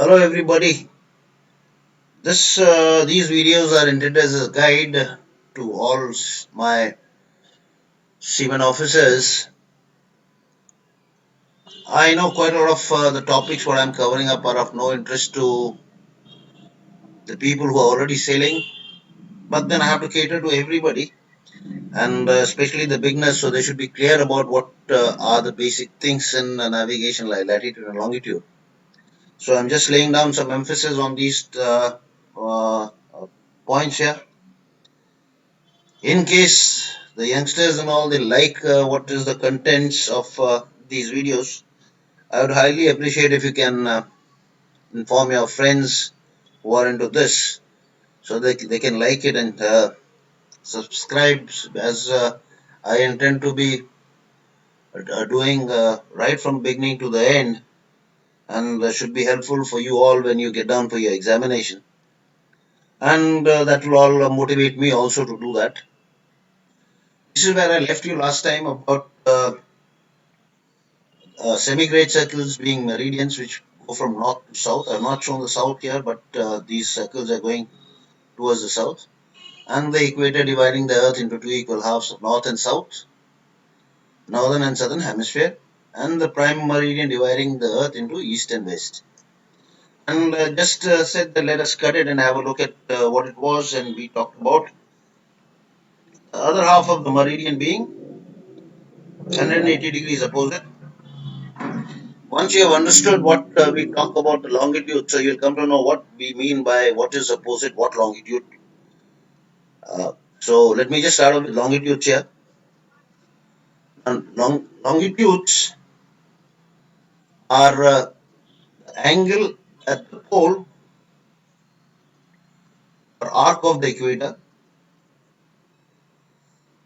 Hello everybody. These videos are intended as a guide to all my seaman officers. I know quite a lot of the topics what I'm covering up are of no interest to the people who are already sailing, but then I have to cater to everybody and especially the beginners, so they should be clear about what are the basic things in navigation like latitude and longitude. So I'm just laying down some emphasis on these uh, points here. In case the youngsters and all they like what is the contents of these videos, I would highly appreciate if you can inform your friends who are into this so they can like it and subscribe, as I intend to be doing right from beginning to the end, and should be helpful for you all when you get down for your examination, and that will all motivate me also to do that. This is where I left you last time about semi-great circles being meridians which go from north to south. I've not shown the south here, but these circles are going towards the south. And the equator dividing the earth into two equal halves of north and south, northern and southern hemisphere. And the prime meridian dividing the earth into east and west. And just said that let us cut it and have a look at what it was, and we talked about the other half of the meridian being 180 degrees opposite. Once you have understood what we talk about the longitude, so you'll come to know what we mean by what is opposite what longitude. So let me just start off with longitudes here. And longitudes are angle at the pole or arc of the equator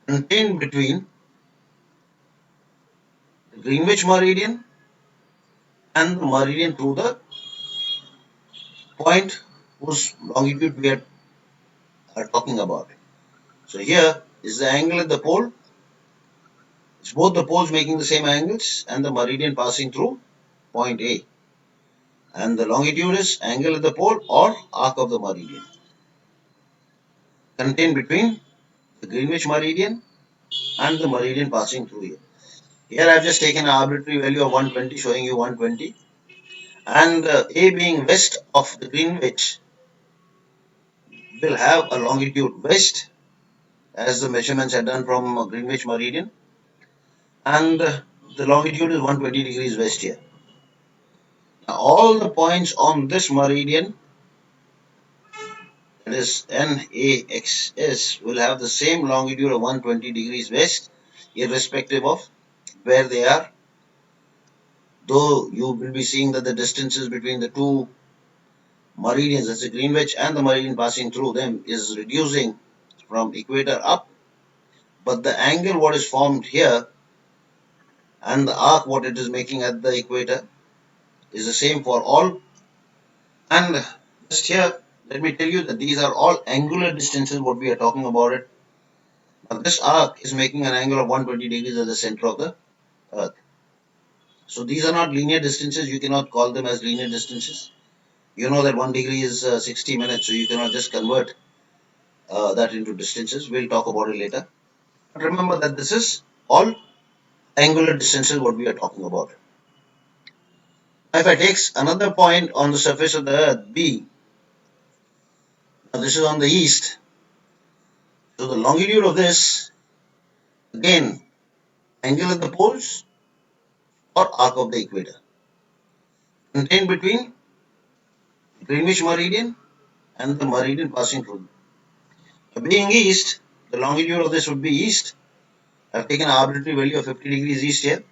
contained between the Greenwich meridian and the meridian through the point whose longitude we are talking about. So here is the angle at the pole. It's both the poles making the same angles and the meridian passing through point A. And the longitude is angle at the pole or arc of the meridian contained between the Greenwich meridian and the meridian passing through here. Here I've just taken an arbitrary value of 120, showing you 120, and A being west of the Greenwich will have a longitude west, as the measurements are done from Greenwich meridian, and the longitude is 120 degrees west here. Now all the points on this meridian, that is NAXS, will have the same longitude of 120 degrees west, irrespective of where they are, though you will be seeing that the distances between the two meridians, that's the Greenwich and the meridian passing through them, is reducing from equator up, but the angle what is formed here and the arc what it is making at the equator is the same for all. And just here, let me tell you that these are all angular distances what we are talking about it. Now this arc is making an angle of 120 degrees at the center of the earth. So these are not linear distances. You cannot call them as linear distances. You know that 1 degree is 60 minutes, so you cannot just convert that into distances. We'll talk about it later. But remember that this is all angular distances what we are talking about. If I take another point on the surface of the earth, B, now this is on the east, so the longitude of this, again, angle at the poles or arc of the equator, contained between Greenwich meridian and the meridian passing through. Being east, the longitude of this would be east. I've taken an arbitrary value of 50 degrees east here.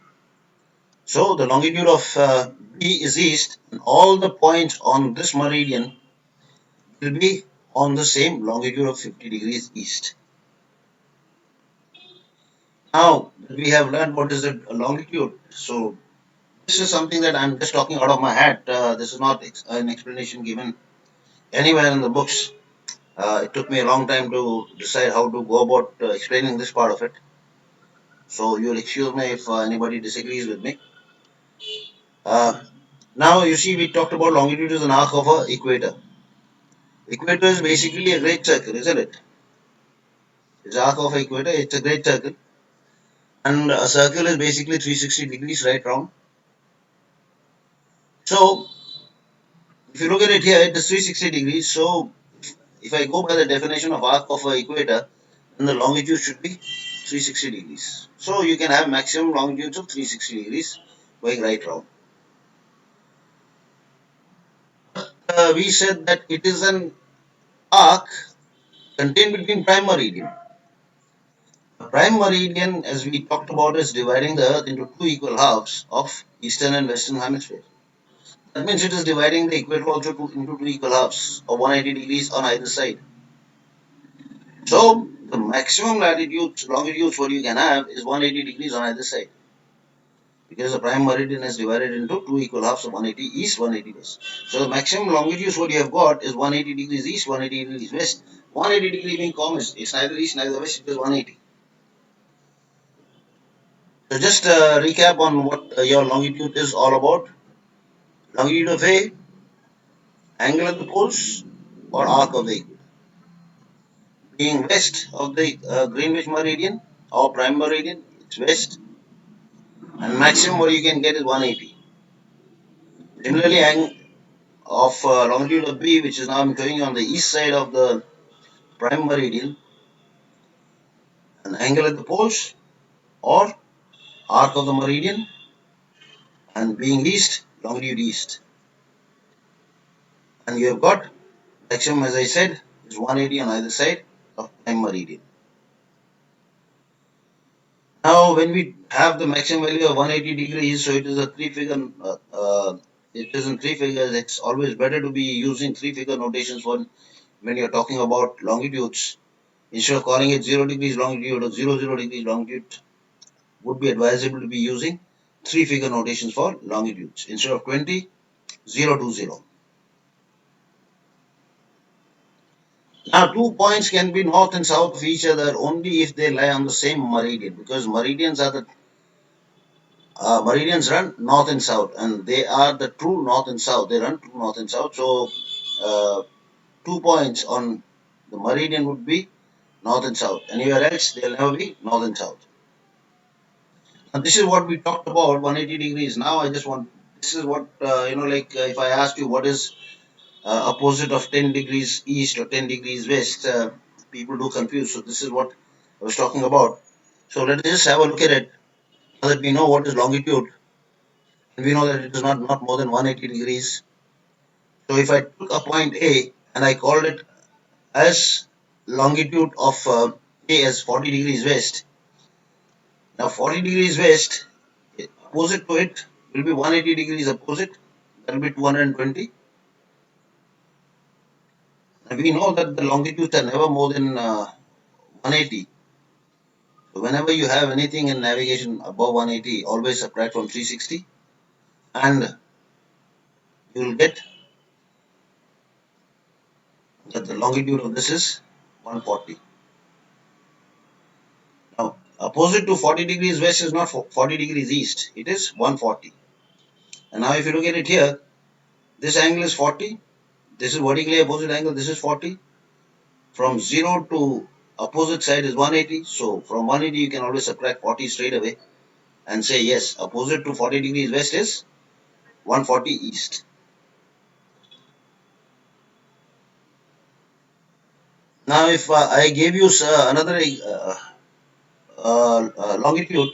So the longitude of B is east, and all the points on this meridian will be on the same longitude of 50 degrees east. Now we have learned what is the longitude. So this is something that I'm just talking out of my hat. This is not an explanation given anywhere in the books. It took me a long time to decide how to go about explaining this part of it. So you'll excuse me if anybody disagrees with me. Uh, Now you see we talked about longitude as an arc of a equator. Equator is basically a great circle, isn't it? It's arc of equator, it's a great circle. And a circle is basically 360 degrees right round. So if you look at it here, it is 360 degrees. So if I go by the definition of arc of an equator, then the longitude should be 360 degrees. So you can have maximum longitudes of 360 degrees going right round. We said that it is an arc contained between prime meridian. The prime meridian, as we talked about, is dividing the Earth into two equal halves of eastern and western hemisphere. That means it is dividing the equator also into two equal halves of 180 degrees on either side. So the maximum latitudes, longitudes what you can have is 180 degrees on either side. Because the prime meridian is divided into two equal halves of 180 east, 180 west. So the maximum longitudes what you have got is 180 degrees east, 180 degrees west. 180 degree being common, it's neither east, neither west, it is 180. So just recap on what your longitude is all about. Longitude of A, angle at the poles, or arc of the equator. Being west of the Greenwich meridian or prime meridian, it's west, and maximum what you can get is 180. Similarly, of longitude of B, which is now I'm showing on the east side of the prime meridian, an angle at the poles or arc of the meridian, and being east, longitude east. And you have got maximum, as I said, is 180 on either side of prime meridian. Now, when we have the maximum value of 180 degrees, so it is a three-figure. It is in three figures. It's always better to be using three-figure notations when you're talking about longitudes. Instead of calling it 0 degrees longitude or 00 degrees longitude, would be advisable to be using three-figure notations for longitudes instead of 20, 0 to 0. Now, 2 points can be north and south of each other only if they lie on the same meridian, because meridians run north and south, and they are the true north and south. They run true north and south. So, 2 points on the meridian would be north and south. Anywhere else, they'll never be north and south. And this is what we talked about 180 degrees. Now, this is what, if I asked you what is opposite of 10 degrees east or 10 degrees west, people do confuse. So, this is what I was talking about. So, let's just have a look at it now that we know what is longitude. And we know that it is not more than 180 degrees. So if I took a point A and I called it as longitude of A as 40 degrees west, now 40 degrees west, opposite to it will be 180 degrees opposite, that will be 220. And we know that the longitudes are never more than 180. So whenever you have anything in navigation above 180, always subtract from 360 and you will get that the longitude of this is 140. Now, opposite to 40 degrees west is not 40 degrees east, it is 140. And now if you look at it here, this angle is 40, this is vertically opposite angle, this is 40. From 0 to opposite side is 180, so from 180 you can always subtract 40 straight away and say yes, opposite to 40 degrees west is 140 east. Now if I gave you another longitude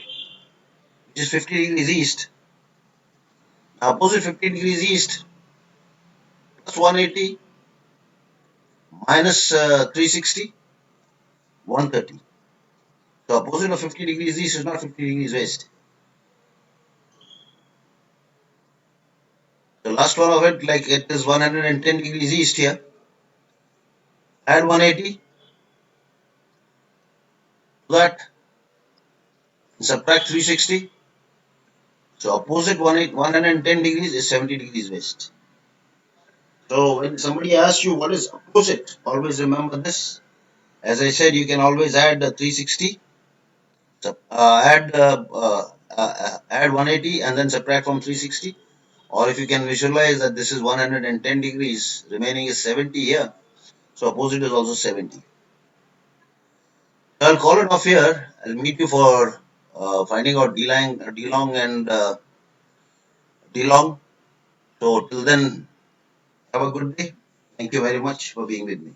which is 50 degrees east, opposite 50 degrees east plus 180 minus 360, 130. So opposite of 50 degrees east is not 50 degrees west. The last one of it, like it is 110 degrees east here. Add 180 to that, subtract 360. So opposite 110 degrees is 70 degrees west. So when somebody asks you what is opposite, always remember this. As I said, you can always add 360, add 180 and then subtract from 360. Or if you can visualize that this is 110 degrees, remaining is 70 here. So opposite is also 70. So I'll call it off here. I'll meet you for finding out D-long and D-long. So till then, have a good day. Thank you very much for being with me.